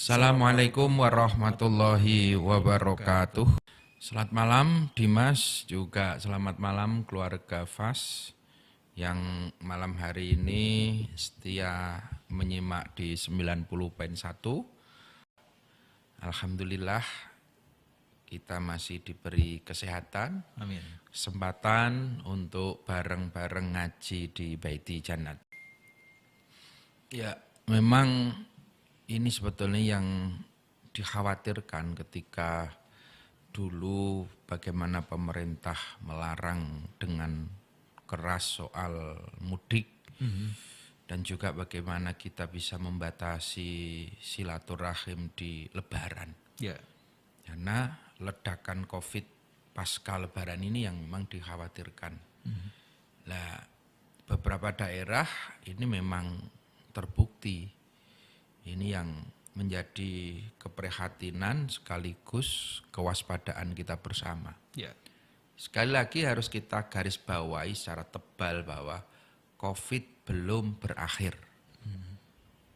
Assalamualaikum warahmatullahi wabarakatuh. Selamat malam Dimas, juga selamat malam keluarga FAS yang malam hari ini setia menyimak di 90.1. Alhamdulillah kita masih diberi kesehatan, Amin. kesempatan untuk bareng-bareng ngaji di Baiti Jannat. Ya, memang ini sebetulnya yang dikhawatirkan ketika dulu bagaimana pemerintah melarang dengan keras soal mudik dan juga bagaimana kita bisa membatasi silaturahim di Lebaran. Ya. Karena ledakan COVID pasca Lebaran ini yang memang dikhawatirkan. Nah, beberapa daerah ini memang terbukti. Ini yang menjadi keprihatinan sekaligus kewaspadaan kita bersama. Ya. Sekali lagi harus kita garis bawahi secara tebal bahwa COVID belum berakhir.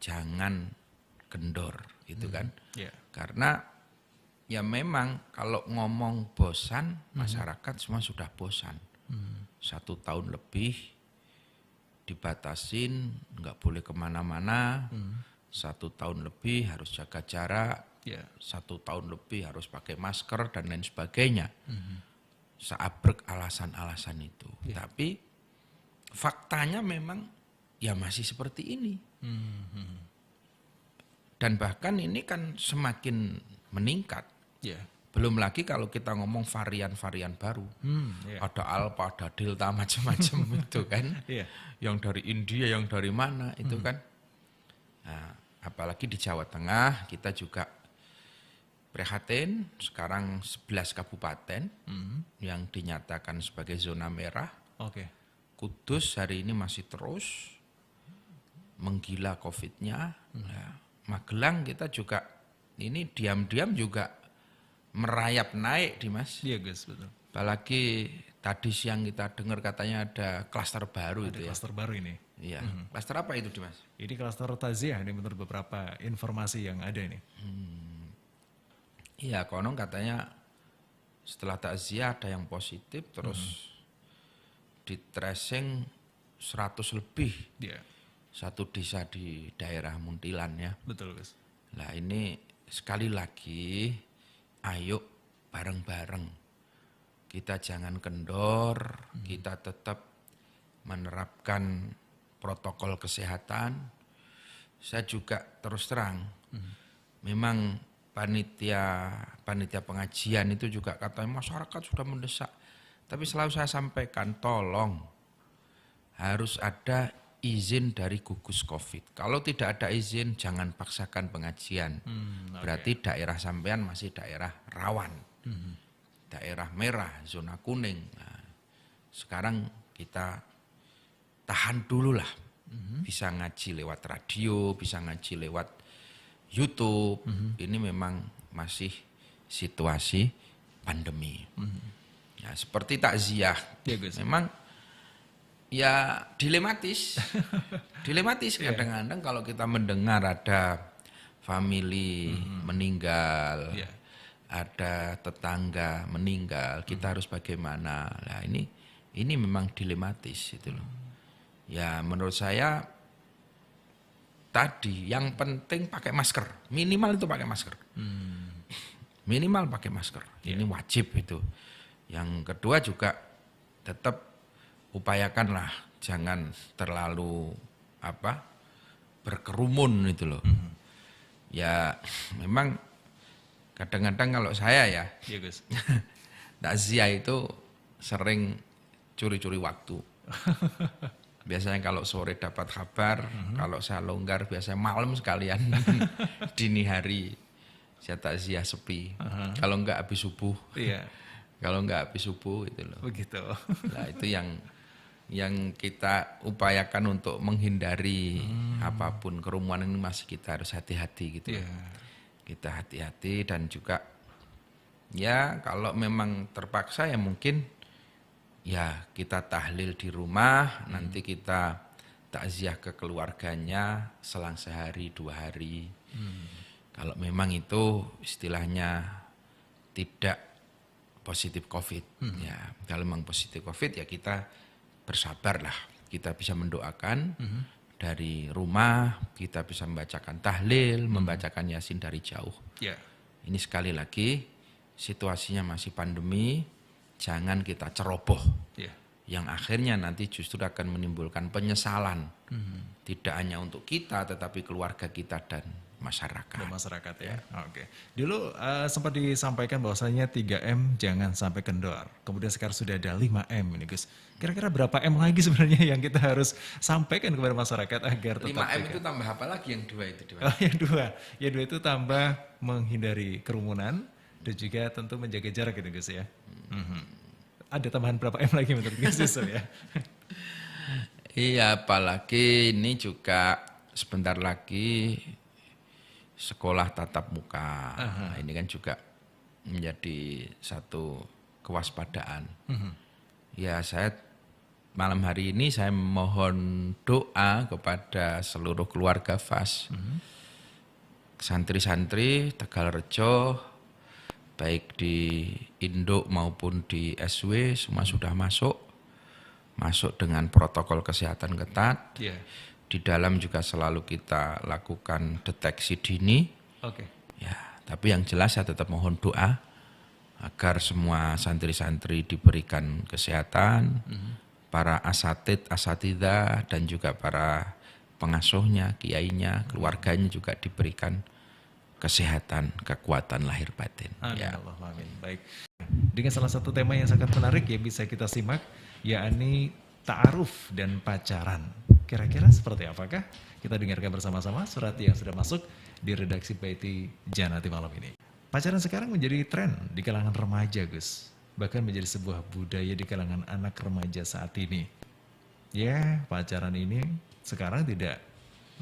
Jangan kendor, gitu kan. Ya. Karena ya memang kalau ngomong bosan, masyarakat semua sudah bosan. 1 tahun lebih dibatasin, nggak boleh kemana-mana. 1 tahun lebih harus jaga jarak, Ya. 1 tahun lebih harus pakai masker dan lain sebagainya. Seabrek alasan-alasan itu. Tapi faktanya memang ya masih seperti ini. Dan bahkan ini kan semakin meningkat. Ya. Belum lagi kalau kita ngomong varian-varian baru. Ya. Ada Alpha, ada Delta, macam-macam itu kan. Ya. Yang dari India, yang dari mana itu kan. Nah, apalagi di Jawa Tengah kita juga prihatin. Sekarang 11 kabupaten yang dinyatakan sebagai zona merah. Oke. Kudus hari ini masih terus menggila COVID-nya. Nah, Magelang kita juga ini diam-diam juga merayap naik, Dimas. Iya, Gus, betul. Apalagi tadi siang kita dengar katanya ada klaster baru Ada itu ya. klaster baru ini. Iya. Klaster apa itu, Dimas? Ini klaster takziah ini menurut beberapa informasi yang ada ini. Iya, konon katanya setelah takziah ada yang positif terus di tracing 100 lebih. Ya. Satu desa di daerah Muntilan ya. Betul, Gus. Nah ini sekali lagi ayo bareng-bareng. Kita jangan kendor, kita tetap menerapkan protokol kesehatan. Saya juga terus terang, memang panitia pengajian itu juga katanya masyarakat sudah mendesak. Tapi selalu saya sampaikan, tolong harus ada izin dari gugus COVID. Kalau tidak ada izin, jangan paksakan pengajian. Berarti daerah sampean masih daerah rawan. Daerah merah, zona kuning. Nah, sekarang kita tahan dulu lah. Bisa ngaji lewat radio, bisa ngaji lewat YouTube. Ini memang masih situasi pandemi. Ya, seperti takziah. Ya, Gus. Memang ya dilematis. Dilematis kadang-kadang kalau kita mendengar ada family meninggal. Ya. Ada tetangga meninggal, kita harus bagaimana? Nah, ini memang dilematis itu loh. Ya menurut saya tadi yang penting pakai masker, minimal itu pakai masker. Minimal pakai masker. Ini wajib itu. Yang kedua juga tetap upayakanlah jangan terlalu berkerumun itu loh. Ya memang kadang-kadang kalau saya ya, Iya, Gus. takziah itu sering curi-curi waktu. Biasanya kalau sore dapat kabar, kalau saya longgar biasanya malam sekalian, dini hari saya takziah sepi. Kalau enggak habis subuh, Iya. kalau enggak habis subuh itu loh. Begitu. Nah itu yang kita upayakan untuk menghindari apapun kerumunan ini masih kita harus hati-hati gitu. Iya. Kita hati-hati dan juga ya kalau memang terpaksa ya mungkin ya kita tahlil di rumah, nanti kita takziah ke keluarganya selang sehari 2 hari. Kalau memang itu istilahnya tidak positif COVID, ya kalau memang positif COVID ya kita bersabarlah, kita bisa mendoakan dari rumah, kita bisa membacakan tahlil, membacakan yasin dari jauh. Ya. Ini sekali lagi situasinya masih pandemi, jangan kita ceroboh. Ya. Yang akhirnya nanti justru akan menimbulkan penyesalan. Tidak hanya untuk kita tetapi keluarga kita dan masyarakat. Dan masyarakat ya. Oke. Dulu sempat disampaikan bahwasanya 3M jangan sampai kendor. Kemudian sekarang sudah ada 5M ini Gus. Kira-kira berapa M lagi sebenarnya yang kita harus sampaikan kepada masyarakat agar tetap 5M itu tambah apa lagi yang dua itu? Oh, yang dua. Yang dua itu tambah menghindari kerumunan dan juga tentu menjaga jarak gitu Gus ya. Ada tambahan berapa M lagi menurut Gus Yusuf ya? Iya, apalagi ini juga sebentar lagi sekolah tatap muka. Nah, ini kan juga menjadi satu kewaspadaan. Ya, saya malam hari ini saya mohon doa kepada seluruh keluarga FAS. Santri-santri Tegalrejo, baik di Induk maupun di SW, semua sudah masuk dengan protokol kesehatan ketat. Iya. Di dalam juga selalu kita lakukan deteksi dini. Oke. Ya, tapi yang jelas saya tetap mohon doa agar semua santri-santri diberikan kesehatan, para asatidzah dan juga para pengasuhnya, kiainya, keluarganya juga diberikan kesehatan, kekuatan lahir batin. Amin, Ya. Allah, amin. Baik. Dengan salah satu tema yang sangat menarik yang bisa kita simak, yakni ta'aruf dan pacaran. Kira-kira seperti apakah? Kita dengarkan bersama-sama surat yang sudah masuk di redaksi Baiti Janati malam ini. Pacaran sekarang menjadi tren di kalangan remaja, Gus. Bahkan menjadi sebuah budaya di kalangan anak remaja saat ini. Ya, pacaran ini sekarang tidak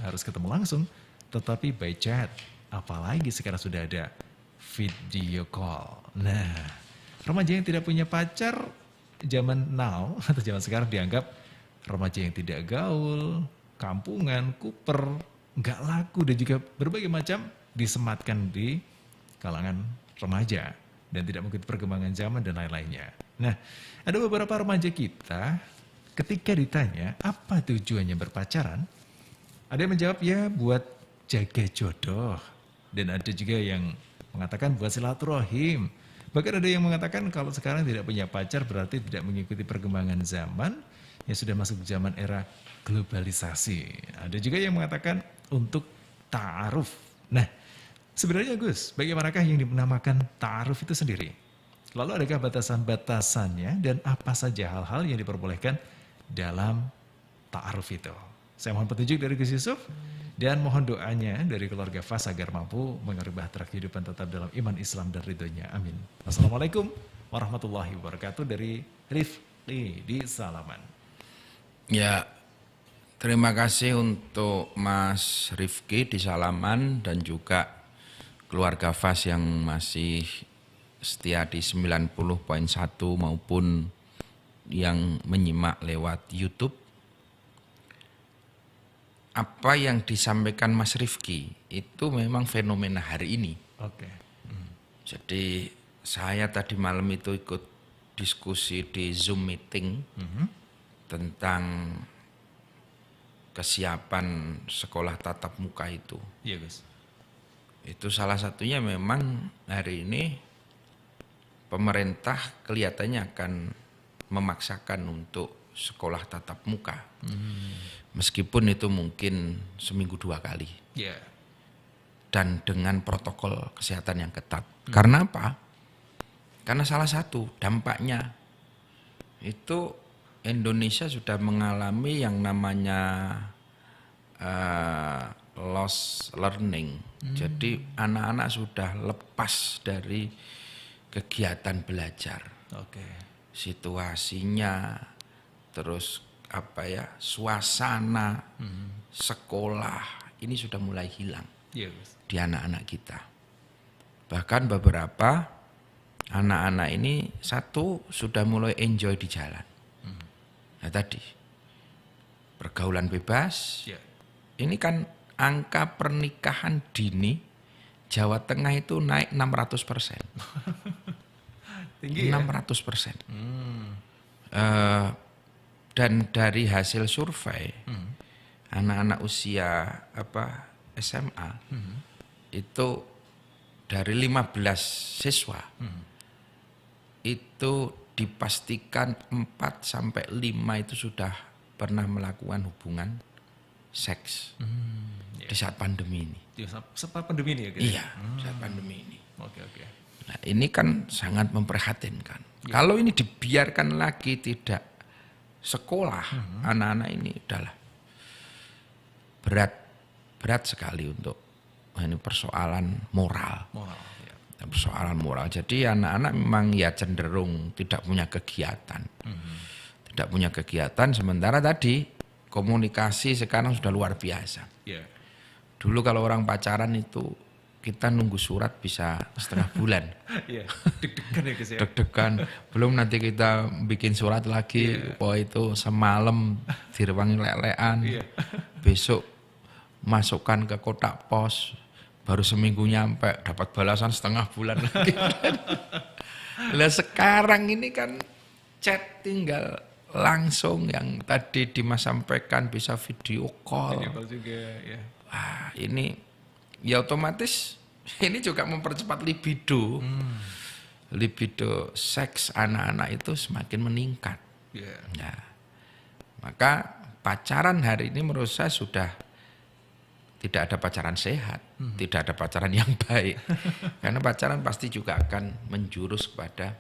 harus ketemu langsung, tetapi by chat. Apalagi sekarang sudah ada video call. Nah, remaja yang tidak punya pacar zaman now atau zaman sekarang dianggap remaja yang tidak gaul, kampungan, kuper, nggak laku dan juga berbagai macam disematkan di kalangan remaja dan tidak mengikuti perkembangan zaman dan lain-lainnya. Nah, ada beberapa remaja kita ketika ditanya apa tujuannya berpacaran, ada yang menjawab ya buat jaga jodoh. Dan ada juga yang mengatakan buat silaturahim. Bahkan ada yang mengatakan kalau sekarang tidak punya pacar berarti tidak mengikuti perkembangan zaman yang sudah masuk zaman era globalisasi. Ada juga yang mengatakan untuk ta'aruf. Nah, sebenarnya Gus, bagaimanakah yang dinamakan ta'aruf itu sendiri? Lalu adakah batasan-batasannya dan apa saja hal-hal yang diperbolehkan dalam ta'aruf itu? Saya mohon petunjuk dari Gus Yusuf. Dan mohon doanya dari keluarga FAS agar mampu mengerubah bahtera kehidupan tetap dalam iman Islam dan ridhonya. Amin. Assalamualaikum warahmatullahi wabarakatuh dari Rifqi di Salaman. Ya, terima kasih untuk Mas Rifqi di Salaman dan juga keluarga FAS yang masih setia di 90.1 maupun yang menyimak lewat YouTube. Apa yang disampaikan Mas Rifqi itu memang fenomena hari ini. Oke. Jadi saya tadi malam itu ikut diskusi di Zoom meeting tentang kesiapan sekolah tatap muka itu. Iya Gus. Itu salah satunya memang hari ini pemerintah kelihatannya akan memaksakan untuk sekolah tatap muka. Meskipun itu mungkin seminggu 2 kali. Iya. Dan dengan protokol kesehatan yang ketat. Karena apa? Karena salah satu dampaknya itu Indonesia sudah mengalami yang namanya loss learning. Jadi anak-anak sudah lepas dari kegiatan belajar. Oke. Situasinya, terus suasana sekolah ini sudah mulai hilang Iya Gus. di anak-anak kita. Bahkan beberapa anak-anak ini satu sudah mulai enjoy di jalan. Nah tadi pergaulan bebas. Iya. Ini kan angka pernikahan dini Jawa Tengah itu naik 600%. Tinggi ya? 600%. Dan dari hasil survei anak-anak usia SMA itu dari 15 siswa itu dipastikan 4 sampai 5 itu sudah pernah melakukan hubungan seks di saat pandemi ini. Sempat pandemi ini ya? Gitu? Iya, saat pandemi ini. Oke. Nah, ini kan sangat memprihatinkan. Kalau ini dibiarkan lagi tidak sekolah, anak-anak ini udahlah berat sekali untuk ini persoalan moral. Ya. Persoalan moral. Jadi anak-anak memang ya cenderung tidak punya kegiatan. Tidak punya kegiatan, sementara tadi komunikasi sekarang sudah luar biasa. Yeah. Dulu kalau orang pacaran itu kita nunggu surat bisa setengah bulan. Iya, deg-degan ya guys ya. Deg-degan. Belum nanti kita bikin surat lagi, itu semalam direwangi lelean. Besok masukkan ke kotak pos, baru seminggu nyampe dapat balasan setengah bulan lagi. Lah sekarang ini kan chat tinggal langsung, yang tadi Dimas sampaikan bisa video call. Video call juga ya. Wah, ini ya otomatis ini juga mempercepat libido. Libido seks anak-anak itu semakin meningkat. Ya. Maka pacaran hari ini menurut saya sudah tidak ada pacaran sehat, tidak ada pacaran yang baik. Karena pacaran pasti juga akan menjurus kepada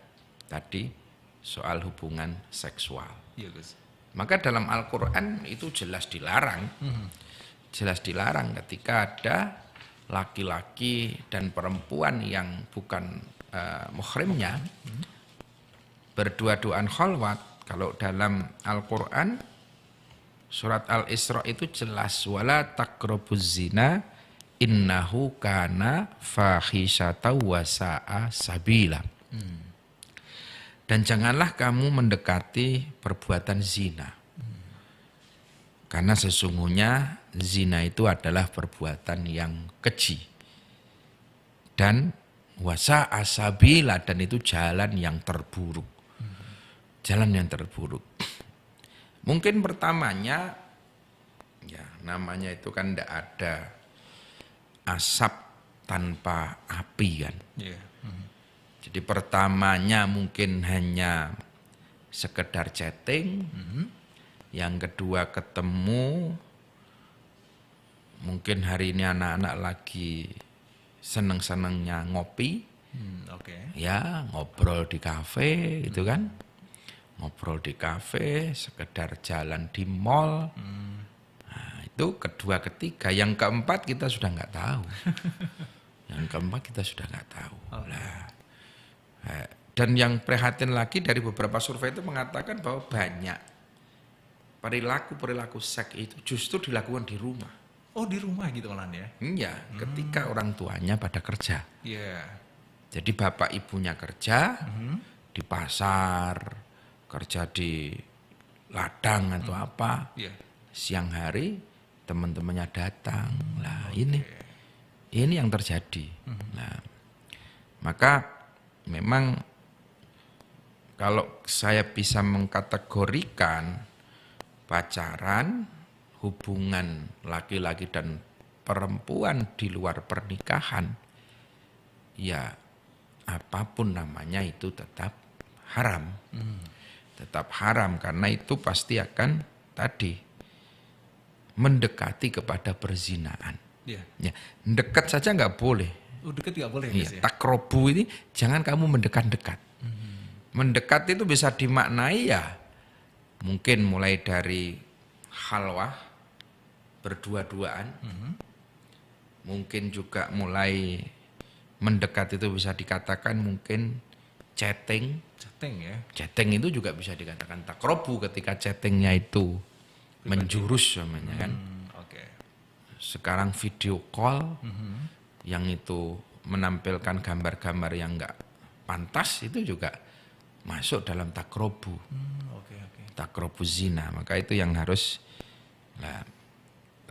tadi soal hubungan seksual. Iya, Gus. Maka dalam Al-Quran itu jelas dilarang. Jelas dilarang ketika ada laki-laki dan perempuan yang bukan muhrimnya berdua-duaan khalwat. Kalau dalam Al-Quran surat Al-Isra itu jelas, wala taqrabuz zina innahu kana fahisyata wa sa'a sabila. Dan janganlah kamu mendekati perbuatan zina. Karena sesungguhnya zina itu adalah perbuatan yang keji. Dan wasa asabila, dan itu jalan yang terburuk. Jalan yang terburuk. Mungkin pertamanya, ya namanya itu kan tidak ada asap tanpa api kan. Jadi pertamanya mungkin hanya sekedar chatting. Yang kedua ketemu, mungkin hari ini anak-anak lagi seneng-senengnya ngopi, ya ngobrol di kafe gitu kan, ngobrol di kafe, sekedar jalan di mall, nah, itu kedua ketiga. Yang keempat kita sudah nggak tahu, yang keempat kita sudah nggak tahu. Dan yang prihatin lagi dari beberapa survei itu mengatakan bahwa banyak perilaku seks itu justru dilakukan di rumah. Oh, di rumah gitu kan ya? Iya, ketika orang tuanya pada kerja. Iya. Jadi bapak ibunya kerja di pasar, kerja di ladang atau apa. Siang hari teman-temannya datang. Lah ini yang terjadi. Nah, maka memang kalau saya bisa mengkategorikan pacaran, hubungan laki-laki dan perempuan di luar pernikahan, ya apapun namanya itu tetap haram. Tetap haram karena itu pasti akan tadi mendekati kepada perzinaan. Ya, dekat saja nggak boleh. Dekat nggak boleh. Ya, takrobu ini jangan kamu mendekat-dekat. Mendekat itu bisa dimaknai ya mungkin mulai dari khalwah, berdua-duaan, mungkin juga mulai mendekat itu bisa dikatakan mungkin chatting. Chatting itu juga bisa dikatakan takrobu ketika chattingnya itu menjurus namanya kan. Sekarang video call yang itu menampilkan gambar-gambar yang enggak pantas itu juga masuk dalam takrobu. Takrobu zina. Maka itu yang harus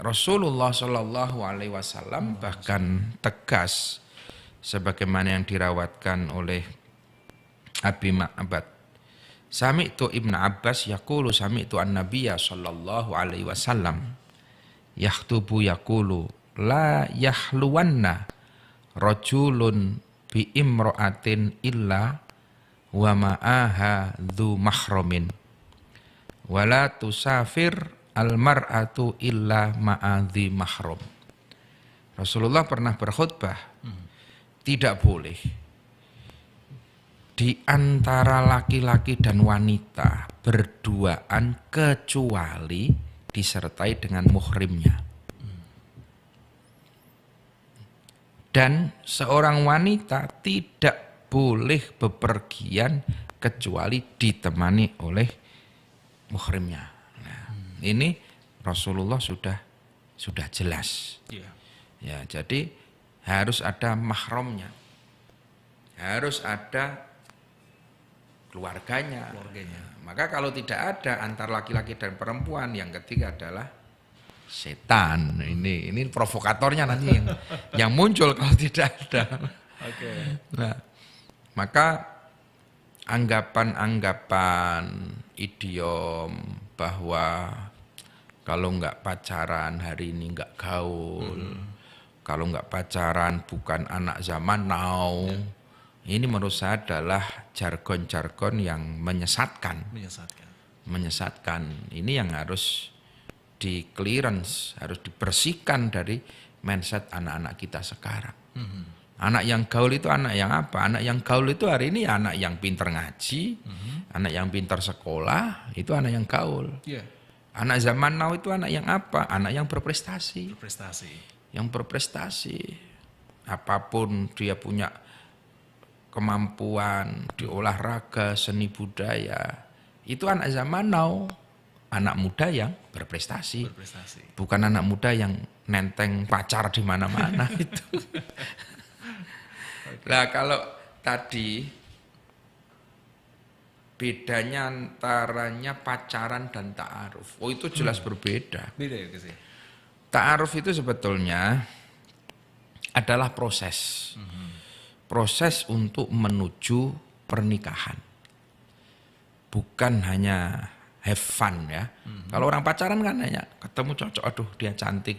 Rasulullah Shallallahu Alaihi Wasallam bahkan tegas sebagaimana yang dirawatkan oleh Abi Ma'bad. Sami'tu Ibnu Abbas yaqulu sami'tu an-nabiyya sallallahu alaihi wasallam yakhtubu yaqulu la yahluwanna rajulun bi imra'atin illa wa ma'aha dzu mahramin wala tusafir al mar'atu illa ma'adzi mahram. Rasulullah pernah berkhutbah, tidak boleh di antara laki-laki dan wanita berduaan kecuali disertai dengan muhrimnya. Dan seorang wanita tidak boleh bepergian kecuali ditemani oleh muhrimnya. Nah, ini Rasulullah sudah jelas. Ya, jadi harus ada mahramnya. Harus ada keluarganya. Maka kalau tidak ada antar laki-laki dan perempuan, yang ketiga adalah setan. Ini provokatornya nanti yang muncul kalau tidak ada. Nah, maka anggapan-anggapan idiom bahwa kalau nggak pacaran hari ini nggak gaul, kalau nggak pacaran bukan anak zaman now. Ini menurut saya adalah jargon-jargon yang menyesatkan. Ini yang harus di clearance, harus dibersihkan dari mindset anak-anak kita sekarang. Anak yang gaul itu anak yang apa? Anak yang gaul itu hari ini anak yang pintar ngaji, anak yang pintar sekolah, itu anak yang gaul. Anak zaman now itu anak yang apa? Anak yang berprestasi. Yang berprestasi. Apapun dia punya kemampuan di olahraga, seni budaya, itu anak zaman now, anak muda yang berprestasi. Bukan anak muda yang nenteng pacar di mana-mana itu. Nah, kalau tadi bedanya antaranya pacaran dan ta'aruf, itu jelas berbeda. Beda ya guys ya? Ta'aruf itu sebetulnya adalah proses. Proses untuk menuju pernikahan. Bukan hanya have fun ya. Kalau orang pacaran kan hanya ketemu cocok, aduh dia cantik,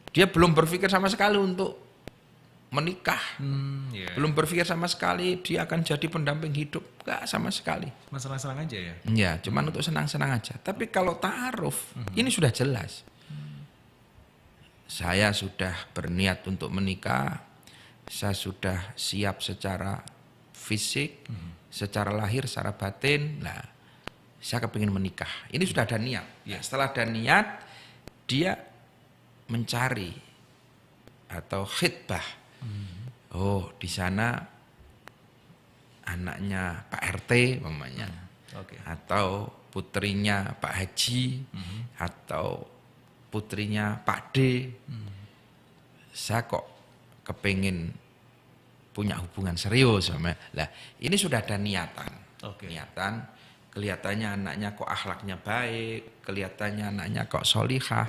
dia belum berpikir sama sekali untuk menikah. Belum berpikir sama sekali dia akan jadi pendamping hidup. Enggak sama sekali. Senang-senang aja ya? Ya, cuman untuk senang-senang aja. Tapi kalau ta'aruf, ini sudah jelas. Saya sudah berniat untuk menikah. Saya sudah siap secara fisik, secara lahir, secara batin. Nah, saya kepingin menikah. Ini sudah ada niat. Ya, setelah ada niat, dia mencari atau khitbah. Oh, di sana anaknya Pak RT umpamanya, atau putrinya Pak Haji, atau putrinya Pak D. Saya kok kepingin punya hubungan serius sama. Lah, ini sudah ada niatan. Niatan, kelihatannya anaknya kok akhlaknya baik, kelihatannya anaknya kok solihah.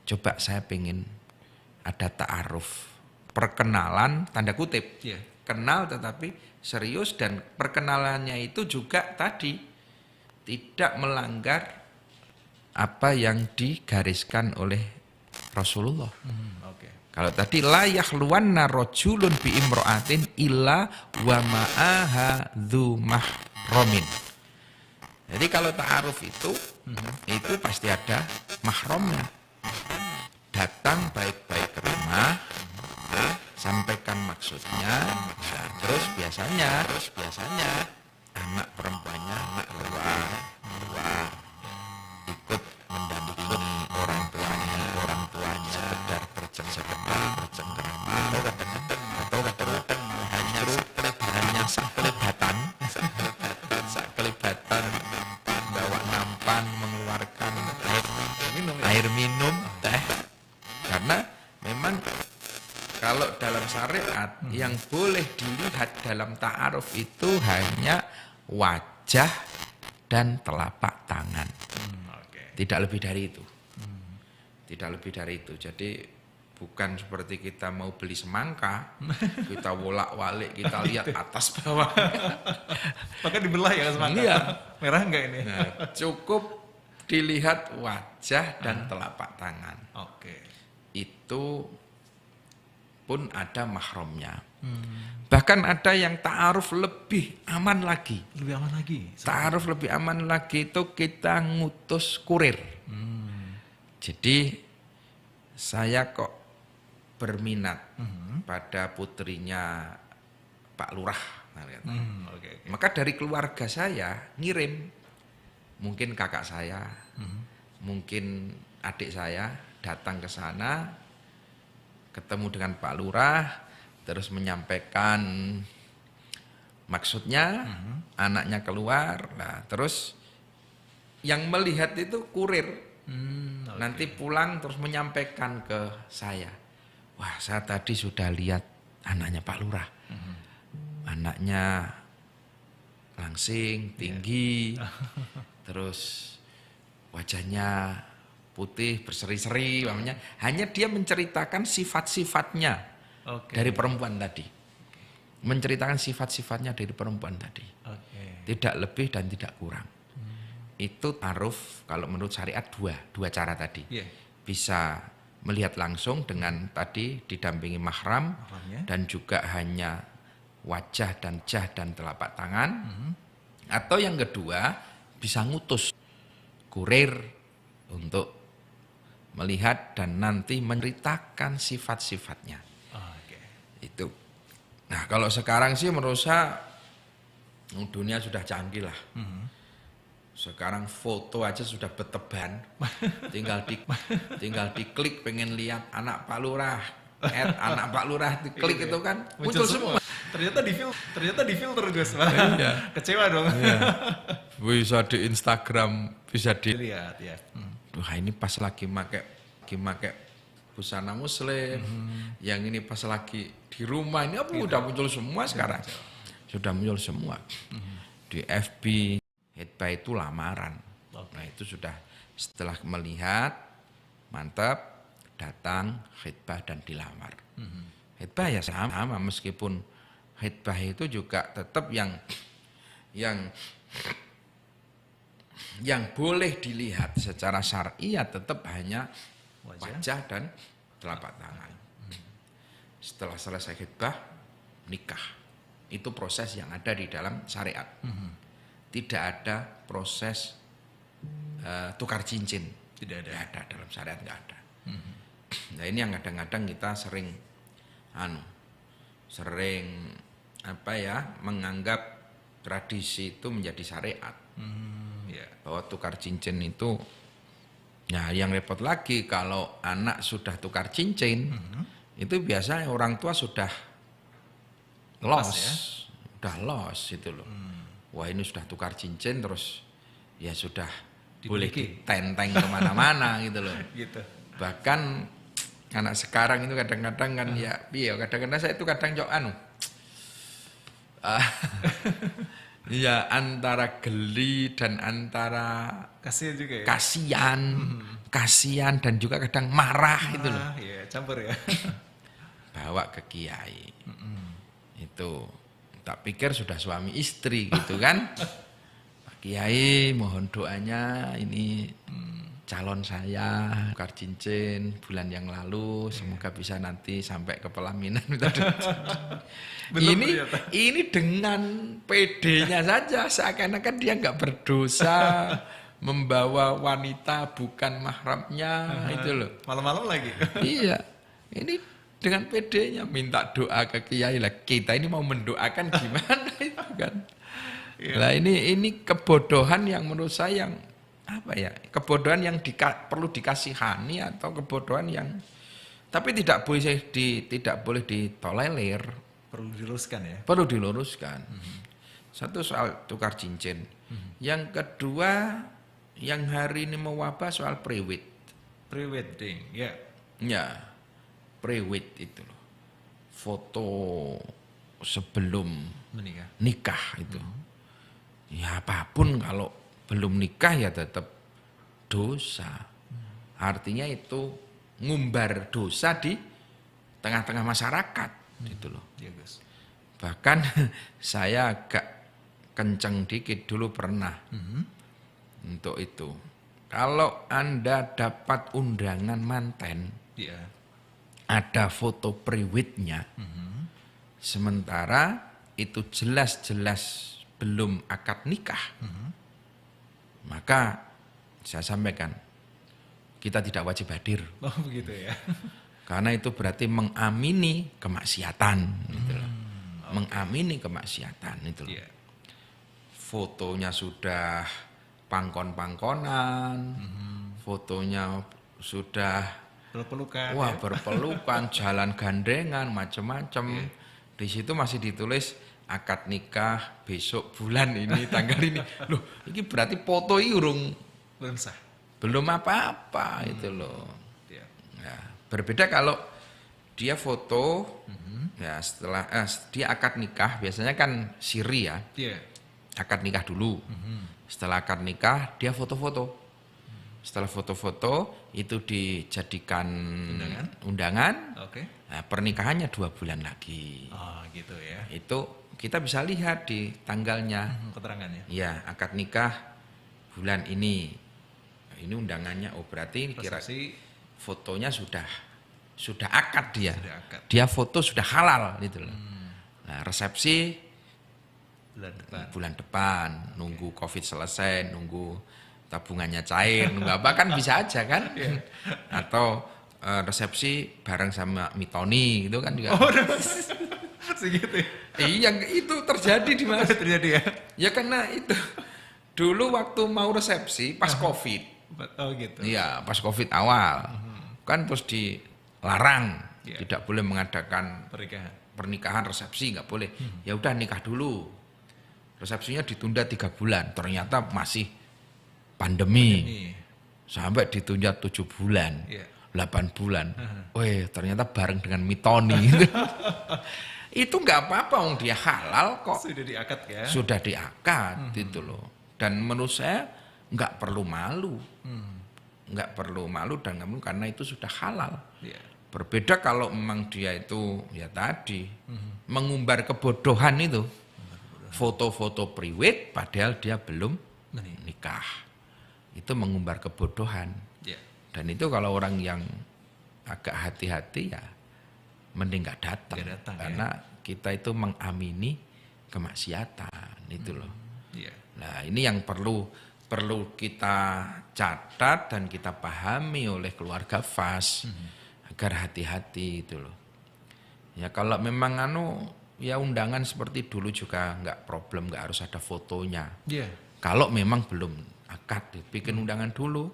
Coba saya pengen ada ta'aruf, perkenalan tanda kutip. Kenal tetapi serius, dan perkenalannya itu juga tadi tidak melanggar apa yang digariskan oleh Rasulullah. Kalau tadi la yahluwanna rajulun bi imra'atin illa wa ma'aha dzu mahramin. Jadi kalau ta'aruf itu pasti ada mahramnya. Datang baik-baik ke rumah, sampaikan maksudnya, terus biasanya anak perempuannya keluar ikut mendampingi orang tuanya sekedar bercengkrama, atau kadang-kadang hanya sekelebatan bawa nampan, mengeluarkan air minum, teh. Karena memang kalau dalam syariat yang boleh dilihat dalam ta'aruf itu hanya wajah dan telapak tangan. Tidak lebih dari itu. Tidak lebih dari itu. Jadi bukan seperti kita mau beli semangka, kita wolak-walik, kita lihat atas bawah. Maka dibelah ya semangka. Iya. Merah enggak ini? Nah, cukup dilihat wajah dan telapak tangan. Oke. Itu pun ada mahramnya. Bahkan ada yang ta'aruf lebih aman lagi. Lebih aman lagi. Ta'aruf lebih aman lagi itu kita ngutus kurir. Jadi saya kok berminat pada putrinya Pak Lurah. Oke. Maka dari keluarga saya ngirim, mungkin kakak saya, mungkin adik saya datang ke sana, ketemu dengan Pak Lurah, terus menyampaikan maksudnya, anaknya keluar, nah terus yang melihat itu kurir. Nanti pulang terus menyampaikan ke saya, wah saya tadi sudah lihat anaknya Pak Lurah, anaknya langsing, tinggi, terus wajahnya putih berseri-seri, namanya. Hanya dia menceritakan sifat-sifatnya dari perempuan tadi, menceritakan sifat-sifatnya dari perempuan tadi, tidak lebih dan tidak kurang. Itu ta'aruf kalau menurut syariat dua cara tadi. Bisa melihat langsung dengan tadi didampingi mahram, dan juga hanya wajah dan jah dan telapak tangan. Atau yang kedua bisa ngutus kurir untuk melihat dan nanti menceritakan sifat-sifatnya. Itu. Nah kalau sekarang sih menurut saya dunia sudah canggih lah. Sekarang foto aja sudah berteban, tinggal diklik pengen lihat anak Pak Lurah, anak Pak Lurah diklik itu kan muncul semua. Ternyata di filter Gus. Iya. Kecewa dong. Iya. Bisa di Instagram, bisa Dilihat ya. Wah ini pas lagi make busana muslim, yang ini pas lagi di rumah, ini udah muncul semua sekarang. Sudah muncul semua. Di FB. Khitbah itu lamaran. Nah itu sudah setelah melihat, mantap, datang khitbah dan dilamar. Khitbah ya sama, meskipun khitbah itu juga tetap yang boleh dilihat secara syar'i ya tetap hanya wajah dan telapak tangan. Setelah selesai khitbah, nikah. Itu proses yang ada di dalam syariat. Tidak ada proses tukar cincin, tidak ada dalam syariat, nggak ada. Nah ini yang kadang-kadang kita sering menganggap tradisi itu menjadi syariat. Bahwa tukar cincin itu, nah yang repot lagi kalau anak sudah tukar cincin, itu biasanya orang tua sudah loss itu loh. Wah ini sudah tukar cincin terus ya sudah boleh ditenteng kemana-mana gitu loh. Bahkan anak sekarang itu kadang-kadang kan kadang-kadang saya itu kadang ya antara geli dan antara kasihan juga ya. Kasihan dan juga kadang marah itu loh. Iya, campur ya. Bawa ke kiai. Itu tak pikir sudah suami istri gitu kan. Pak Kiai mohon doanya, ini calon saya tukar cincin bulan yang lalu, semoga bisa nanti sampai ke pelaminan. Ini dengan PD-nya saja seakan-akan dia nggak berdosa membawa wanita bukan mahramnya itu loh. Malam-malam lagi. Iya. Ini dengan PD-nya minta doa ke kiai lah. Kita ini mau mendoakan gimana itu kan. Nah ini kebodohan yang menurut saya yang kebodohan yang perlu dikasihani atau kebodohan yang tapi tidak boleh ditolerir. Perlu diluruskan ya. Perlu diluruskan. Satu soal tukar cincin. Yang kedua yang hari ini mewabah soal Pre-wedding ya. Ya. Pre-wed itu loh, foto sebelum nikah itu, ya apapun kalau belum nikah ya tetap dosa. Artinya itu ngumbar dosa di tengah-tengah masyarakat gitu loh. Iya, Gus. Bahkan saya agak kenceng dikit dulu pernah untuk itu. Kalau Anda dapat undangan manten, Iya. ada foto priwitnya, sementara itu jelas-jelas belum akad nikah, maka saya sampaikan, kita tidak wajib hadir. Oh begitu ya. Karena itu berarti mengamini kemaksiatan. Gitu loh. Mengamini kemaksiatan itu loh. Iya. Fotonya sudah pangkon-pangkonan, fotonya sudah Peluk-pelukan. wah Ya? berpelukan, jalan gandengan, macam-macam. Di situ masih ditulis akad nikah besok bulan ini tanggal ini. Loh, ini berarti foto ini Belum sah. belum apa-apa itu loh. Iya. Nah, berbeda kalau dia foto, ya setelah dia akad nikah biasanya kan siri ya, Iya. akad nikah dulu. Setelah akad nikah dia foto-foto. Setelah foto-foto itu dijadikan undangan. Oke. Nah, pernikahannya 2 bulan lagi. Oh gitu ya. Itu kita bisa lihat di tanggalnya. Keterangannya. Ya akad nikah bulan ini. Ini undangannya. Oh berarti kira Resepsi fotonya sudah akad dia. sudah akad. Dia foto sudah halal gitu loh. Nah, resepsi Bulan depan. bulan depan, nunggu Covid selesai, nunggu tabungannya cair, nunggu apa kan bisa aja kan? Atau resepsi bareng sama Mitoni gitu kan juga. Oh, segitu ya. Iya, itu terjadi di mana? Terjadi ya. Ya karena itu dulu waktu mau resepsi pas Covid. Oh gitu. Iya, pas Covid awal. Kan terus dilarang, Iya. tidak boleh mengadakan Pernikahan. pernikahan resepsi, nggak boleh. Ya udah nikah dulu. Resepsinya ditunda 3 bulan. Ternyata masih pandemi. Ini. Sampai ditunda 7 bulan. Iya. 8 bulan. Weh, ternyata bareng dengan Mitoni. Itu nggak apa-apa, wong dia halal kok. Sudah diakad ya. Sudah diakad gitu loh. Dan menurut saya nggak perlu malu. Nggak perlu malu dan nggak perlu karena itu sudah halal. Iya. Berbeda kalau memang dia itu ya tadi mengumbar kebodohan itu. Foto-foto priwet padahal dia belum nikah. Itu mengumbar kebodohan. Iya. Dan itu kalau orang yang agak hati-hati ya mending nggak datang. Nggak datang, Karena kita itu mengamini kemaksiatan itu loh. Iya. Nah, ini yang perlu kita catat dan kita pahami oleh keluarga FAS agar hati-hati itu loh. Ya kalau memang ya undangan seperti dulu juga nggak problem, nggak harus ada fotonya. Iya. Kalau memang belum akad, bikin undangan dulu,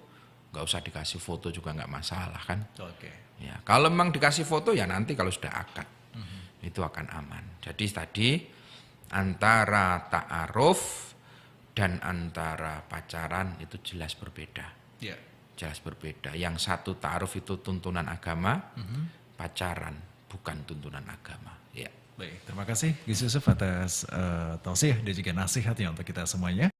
nggak usah dikasih foto juga nggak masalah kan. Oke. Ya, kalau memang dikasih foto ya nanti kalau sudah akad itu akan aman. Jadi tadi antara ta'aruf dan antara pacaran itu jelas berbeda. Iya. Jelas berbeda. Yang satu ta'aruf itu tuntunan agama, pacaran bukan tuntunan agama. Ya. Baik, terima kasih Gus Yusuf atas tausiah dan juga nasihatnya untuk kita semuanya.